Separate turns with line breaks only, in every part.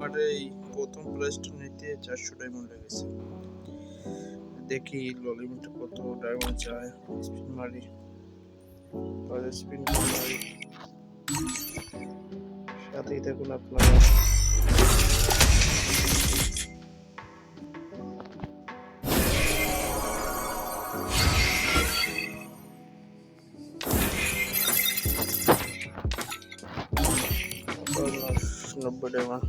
আমার এই প্রথম প্রাইজটা নিতে 400 ডায়মন্ড লেগেছে। দেখি ললিমিটে কত ডায়মন্ড যায়। স্পিন মারি, স্পিন মারি, সাথেই থাকুন আপনারা। $90 ডায়মন্ড।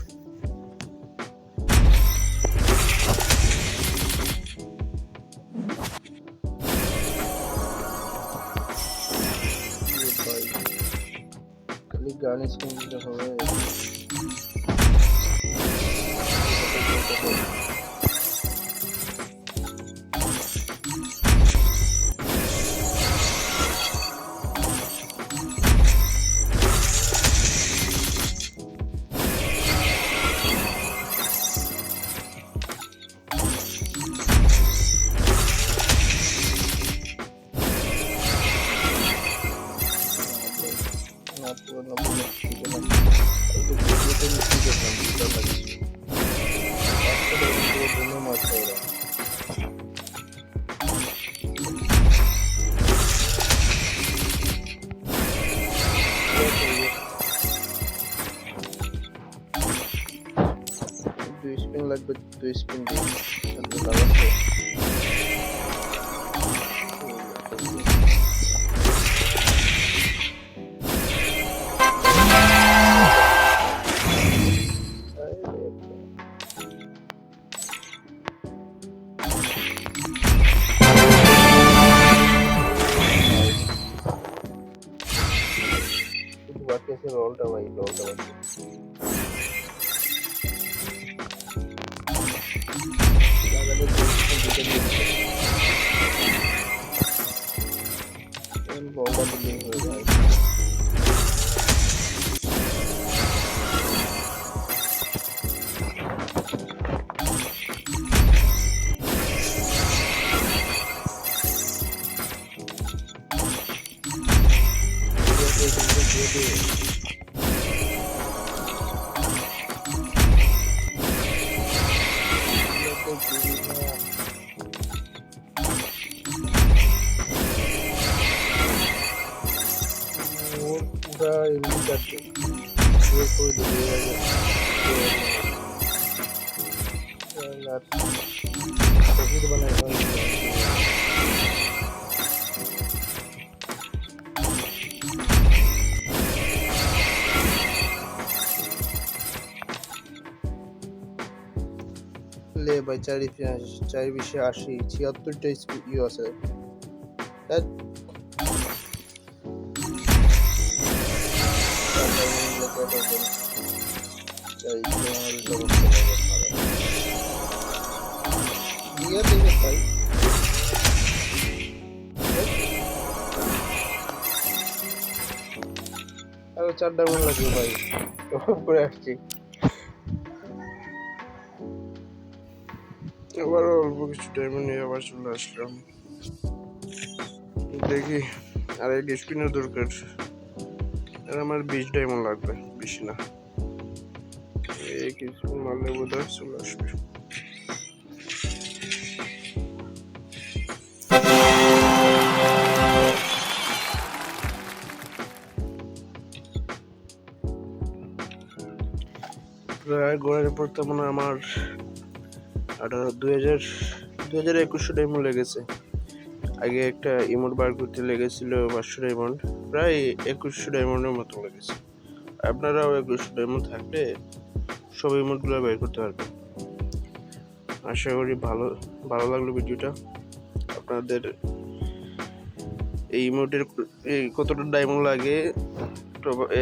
খালি গান স্কিন দিতে হবে। দুই স্পিন লাগবে, 2 স্পিন দিই। বাকি আছে রোলটা ভাই, রোলটা বাকি। বলটা বিলিং হয়ে যায়। पूरा एमडी करते ये कोई दिखेगा यार शहीद बनाएगा। ले भाई 4-20-80 76টা ইউ আছে। আরো 4 ডায়মন্ড লাগবে ভাই, করে আসছি। আবার অল্প কিছু ডায়মন্ড নিয়ে আবার চলে আসলাম। দেখি আর এক স্পিনের দরকার, আর আমার 20 ডায়মন্ড লাগবে, বেশি না। এক স্পিন মারলে বোধহয় চলে আসবে। প্রায় গড়ের পর তো মনে আমার 2021 ডায়মন্ড লেগেছে। আগে একটা ইমোট বার করতে লেগেছিল 500 ডায়মন্ড, প্রায় 21 ডায়মন্ডের মতো লেগেছে। আপনারাও 21 ডায়মন্ড থাকলে সব ইমোটগুলো বের করতে পারবেন। আশা করি ভালো লাগলো ভিডিওটা। আপনাদের এই ইমোটের কতটা ডায়মন্ড লাগে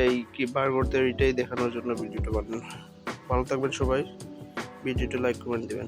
এই কি বার করতে, এটাই দেখানোর জন্য ভিডিওটা বানানো। ভালো থাকবেন সবাই, ভিডিওটা লাইক কমেন্ট দেবেন।